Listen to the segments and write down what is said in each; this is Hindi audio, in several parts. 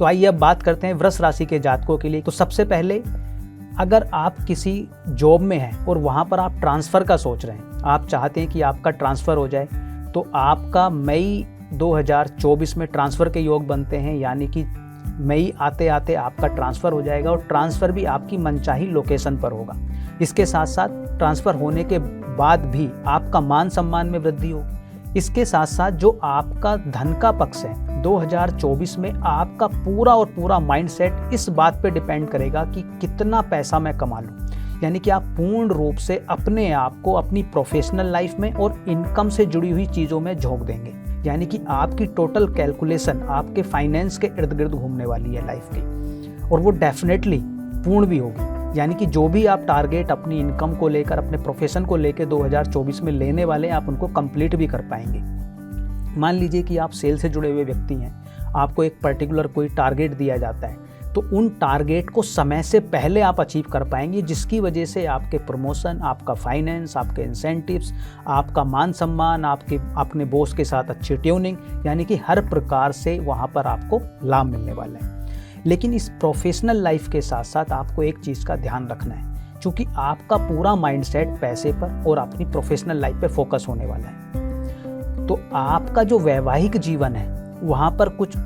तो आइए अब बात करते हैं वृष राशि के जातकों के लिए। तो सबसे पहले, अगर आप किसी जॉब में हैं और वहाँ पर आप ट्रांसफ़र का सोच रहे हैं, आप चाहते हैं कि आपका ट्रांसफ़र हो जाए, तो आपका मई 2024 में ट्रांसफ़र के योग बनते हैं, यानी कि मई आते आते आपका ट्रांसफ़र हो जाएगा और ट्रांसफ़र भी आपकी मनचाही लोकेशन पर होगा। इसके साथ साथ ट्रांसफ़र होने के बाद भी आपका मान सम्मान में वृद्धि होगी। इसके साथ साथ जो आपका धन का पक्ष है, 2024 में आपका पूरा और पूरा माइंडसेट इस बात पे डिपेंड करेगा कि कितना पैसा मैं कमा लूँ, यानी कि आप पूर्ण रूप से अपने आप को अपनी प्रोफेशनल लाइफ में और इनकम से जुड़ी हुई चीज़ों में झोंक देंगे, यानी कि आपकी टोटल कैलकुलेशन आपके फाइनेंस के इर्द गिर्द घूमने वाली है लाइफ की, और वो डेफिनेटली पूर्ण भी होगी। यानी कि जो भी आप टारगेट अपनी इनकम को लेकर, अपने प्रोफेशन को लेकर 2024 में लेने वाले हैं, आप उनको कंप्लीट भी कर पाएंगे। मान लीजिए कि आप सेल से जुड़े हुए व्यक्ति हैं, आपको एक पर्टिकुलर कोई टारगेट दिया जाता है, तो उन टारगेट को समय से पहले आप अचीव कर पाएंगे, जिसकी वजह से आपके प्रमोशन, आपका फाइनेंस, आपके इंसेंटिव्स, आपका मान सम्मान, आपके अपने बॉस के साथ अच्छी ट्यूनिंग, यानी कि हर प्रकार से वहाँ पर आपको लाभ मिलने वाला है। लेकिन इस प्रोफेशनल लाइफ के साथ साथ आपको एक चीज़ का ध्यान रखना है, क्योंकि आपका पूरा माइंडसेट पैसे पर और अपनी प्रोफेशनल लाइफ पे फोकस होने वाला है। तो आपका जो वैवाहिक जीवन है, वहाँ पर कुछ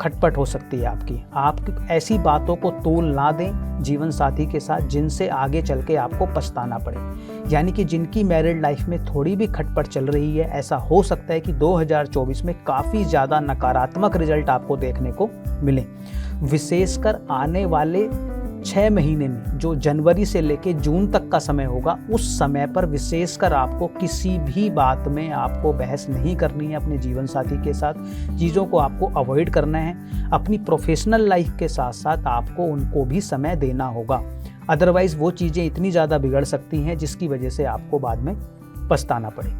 खटपट हो सकती है आपकी। आप ऐसी बातों को तोल ना दें जीवन साथी के साथ जिनसे आगे चल के आपको पछताना पड़े, यानी कि जिनकी मैरिड लाइफ में थोड़ी भी खटपट चल रही है, ऐसा हो सकता है कि 2024 में काफ़ी ज़्यादा नकारात्मक रिजल्ट आपको देखने को मिले। विशेषकर आने वाले 6 महीने में, जो जनवरी से लेकर जून तक का समय होगा, उस समय पर विशेषकर आपको किसी भी बात में आपको बहस नहीं करनी है अपने जीवन साथी के साथ। चीज़ों को आपको अवॉइड करना है। अपनी प्रोफेशनल लाइफ के साथ साथ आपको उनको भी समय देना होगा, अदरवाइज़ वो चीज़ें इतनी ज़्यादा बिगड़ सकती हैं जिसकी वजह से आपको बाद में पछताना पड़े।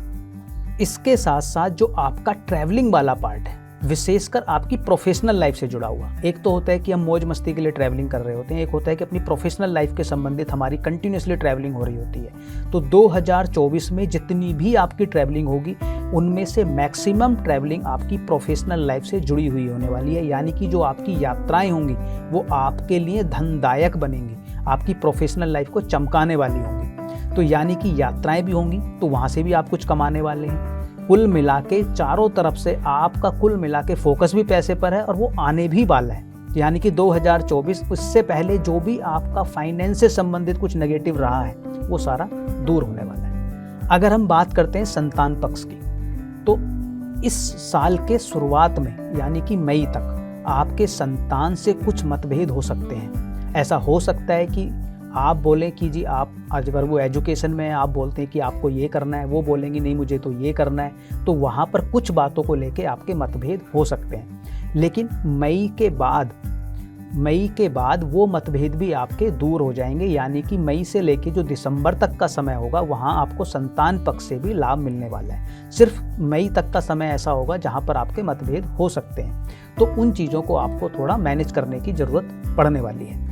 इसके साथ साथ जो आपका ट्रैवलिंग वाला पार्ट है, विशेषकर आपकी प्रोफेशनल लाइफ से जुड़ा हुआ, एक तो होता है कि हम मौज मस्ती के लिए ट्रैवलिंग कर रहे होते हैं, एक होता है कि अपनी प्रोफेशनल लाइफ के संबंधित हमारी कंटिन्यूसली ट्रैवलिंग हो रही होती है। तो 2024 में जितनी भी आपकी ट्रैवलिंग होगी, उनमें से मैक्सिमम ट्रैवलिंग आपकी प्रोफेशनल लाइफ से जुड़ी हुई होने वाली है, यानी कि जो आपकी यात्राएं होंगी वो आपके लिए धनदायक बनेंगी, आपकी प्रोफेशनल लाइफ को चमकाने वाली होंगी। तो यानी कि यात्राएं भी होंगी, तो वहाँ से भी आप कुछ कमाने वाले हैं। कुल मिला के चारों तरफ से आपका कुल मिला के फोकस भी पैसे पर है और वो आने भी वाला है, यानी कि 2024 उससे पहले जो भी आपका फाइनेंस से संबंधित कुछ नेगेटिव रहा है वो सारा दूर होने वाला है। अगर हम बात करते हैं संतान पक्ष की, तो इस साल के शुरुआत में यानी कि मई तक आपके संतान से कुछ मतभेद हो सकते हैं। ऐसा हो सकता है कि आप बोलें कि जी आप, अगर वो एजुकेशन में है, आप बोलते हैं कि आपको ये करना है, वो बोलेंगे नहीं मुझे तो ये करना है, तो वहाँ पर कुछ बातों को लेके आपके मतभेद हो सकते हैं। लेकिन मई के बाद वो मतभेद भी आपके दूर हो जाएंगे, यानी कि मई से लेके जो दिसंबर तक का समय होगा वहाँ आपको संतान पक्ष से भी लाभ मिलने वाला है। सिर्फ मई तक का समय ऐसा होगा जहाँ पर आपके मतभेद हो सकते हैं, तो उन चीज़ों को आपको थोड़ा मैनेज करने की ज़रूरत पड़ने वाली है।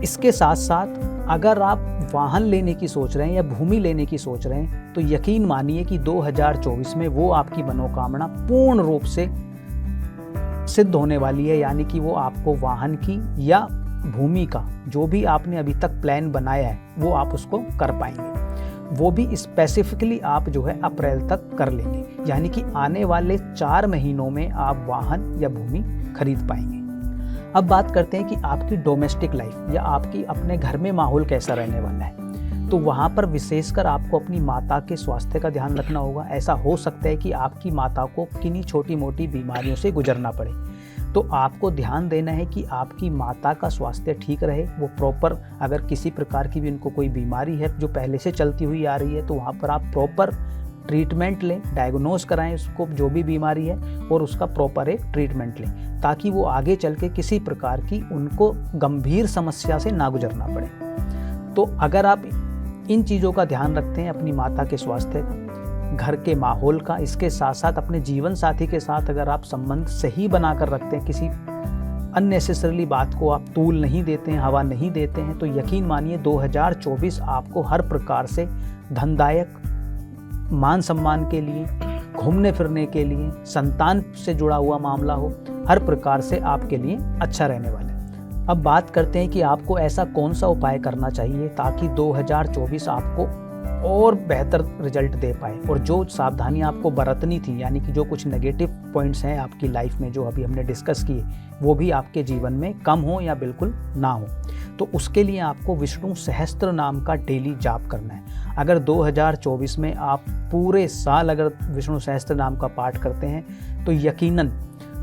इसके साथ साथ अगर आप वाहन लेने की सोच रहे हैं या भूमि लेने की सोच रहे हैं, तो यकीन मानिए कि 2024 में वो आपकी मनोकामना पूर्ण रूप से सिद्ध होने वाली है, यानी कि वो आपको वाहन की या भूमि का जो भी आपने अभी तक प्लान बनाया है वो आप उसको कर पाएंगे। वो भी स्पेसिफिकली आप जो है अप्रैल तक कर लेंगे, यानी कि आने वाले 4 महीनों में आप वाहन या भूमि खरीद पाएंगे। अब बात करते हैं कि आपकी डोमेस्टिक लाइफ या आपकी अपने घर में माहौल कैसा रहने वाला है। तो वहाँ पर विशेषकर आपको अपनी माता के स्वास्थ्य का ध्यान रखना होगा। ऐसा हो सकता है कि आपकी माता को किन्हीं छोटी मोटी बीमारियों से गुजरना पड़े, तो आपको ध्यान देना है कि आपकी माता का स्वास्थ्य ठीक रहे। वो प्रॉपर, अगर किसी प्रकार की भी उनको कोई बीमारी है जो पहले से चलती हुई आ रही है, तो वहाँ पर आप प्रॉपर ट्रीटमेंट लें, डायग्नोज कराएं उसको जो भी बीमारी है और उसका प्रॉपर एक ट्रीटमेंट लें, ताकि वो आगे चल के किसी प्रकार की उनको गंभीर समस्या से ना गुजरना पड़े। तो अगर आप इन चीज़ों का ध्यान रखते हैं, अपनी माता के स्वास्थ्य का, घर के माहौल का, इसके साथ साथ अपने जीवन साथी के साथ अगर आप संबंध सही बनाकर रखते हैं, किसी अननेसेसरली बात को आप तूल नहीं देते हैं, हवा नहीं देते हैं, तो यकीन मानिए 2024 आपको हर प्रकार से धनदायक, मान सम्मान के लिए, घूमने फिरने के लिए, संतान से जुड़ा हुआ मामला हो, हर प्रकार से आपके लिए अच्छा रहने वाला है। अब बात करते हैं कि आपको ऐसा कौन सा उपाय करना चाहिए ताकि 2024 आपको और बेहतर रिजल्ट दे पाए, और जो सावधानी आपको बरतनी थी, यानी कि जो कुछ नेगेटिव पॉइंट्स हैं आपकी लाइफ में जो अभी हमने डिस्कस किए, वो भी आपके जीवन में कम हो या बिल्कुल ना हो। तो उसके लिए आपको विष्णु सहस्त्र नाम का डेली जाप करना है। अगर 2024 में आप पूरे साल अगर विष्णु सहस्त्र नाम का पाठ करते हैं तो यकीनन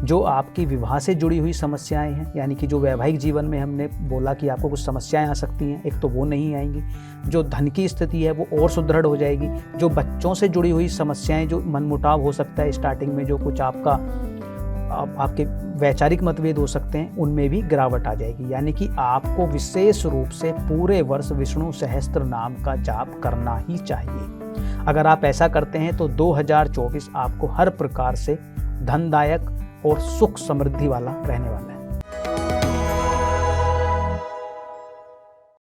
जो आपकी विवाह से जुड़ी हुई समस्याएं हैं, यानी कि जो वैवाहिक जीवन में हमने बोला कि आपको कुछ समस्याएं आ सकती हैं, एक तो वो नहीं आएंगी। जो धन की स्थिति है वो और सुदृढ़ हो जाएगी। जो बच्चों से जुड़ी हुई समस्याएं, जो मनमुटाव हो सकता है स्टार्टिंग में, जो कुछ आपके वैचारिक मतभेद हो सकते हैं, उनमें भी गिरावट आ जाएगी। यानी कि आपको विशेष रूप से पूरे वर्ष विष्णु सहस्त्र नाम का जाप करना ही चाहिए। अगर आप ऐसा करते हैं तो 2024 आपको हर प्रकार से धनदायक और सुख समृद्धि वाला रहने वाला है।